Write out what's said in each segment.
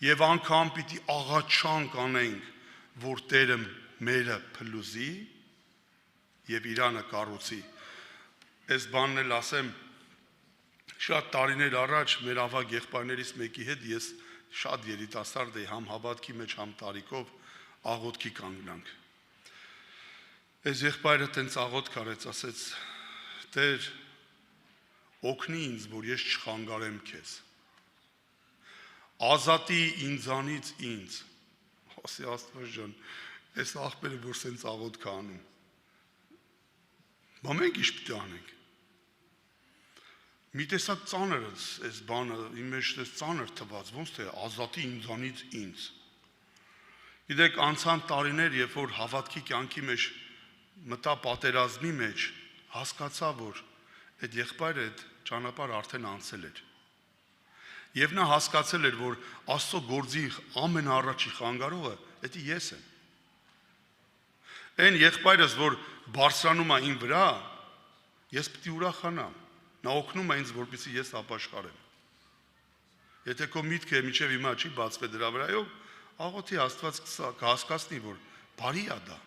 Եվ անգամ պիտի աղաչանք անենք, որ Տերը մերը փլուզի եւ Իրանը կառուցի։ Այս բանն էլ ասեմ, շատ տարիներ առաջ մեր ավագ եղբայրներից մեկի հետ ես շատ երիտասարդ էի, համ հավատքի մեջ, համ տարիքով աղոթքի կանգնանք։ Այս եղբայրը տենց աղոթք արեց, ասեց. Տեր, օգնի ինձ, որ ես չխանգարեմ քեզ։ Ազատի ինձանից ինձ։ Ասի Աստված ջան, այս աղբերը որ սենց աղոթք անում։ Բա մենք ինչ պիտի անենք։ Մի տեսակ ծանր այս բանը իմ մեջ ծանր թվաց, ոնց թե ազատի ինձանից ինձ։ Գիտեք, անցան տարիներ, երբ որ հավատքի կյանքի մեջ մտա պատերազմի մեջ, հասկացա, որ այդ եղբայրը այդ ճանապարհ արդեն անցել էր։ Եվ նա հասկացել էր, որ Աստծո գործի ամենաառաջի խանգարողը դա ես եմ։ Այն եղբայրս, որ բարձրանում է իմ վրա, ես պիտի ուրախանամ։ Նա օգնում է ինձ, որպեսզի ես ապաշխարեմ։ Եթե քո միտքը մինչև հիմա չի բացվել դրա վրայով, աղոթի Աստված կհասկացնի, որ բարի է դա։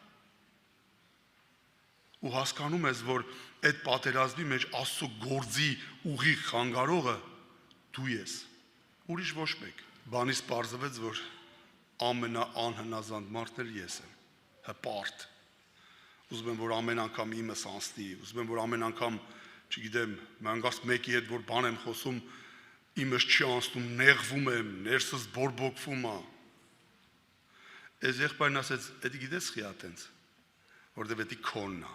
Ու հասկանում ես, որ այդ պատերազմի մեջ Աստծո գործի ուղիղ խանգարողը դու ես, ուրիշ ոչ մեկ։ Բանից պարզվեց, որ ամենաանհնազանդ մարդն էլ ես եմ, հպարտ։ Ուզում եմ, որ ամեն անգամ իմս անցնի, ուզում եմ, որ ամեն անգամ, չգիտեմ, մանգաս մեկի հետ որ բան եմ խոսում, իմս չի անցնում, նեղվում եմ, ներսս բորբոքվում է։ Այս եղբայրն ասեց, «Էդի գիտես խի ա տենց, որտեվ էդի քոնն է»։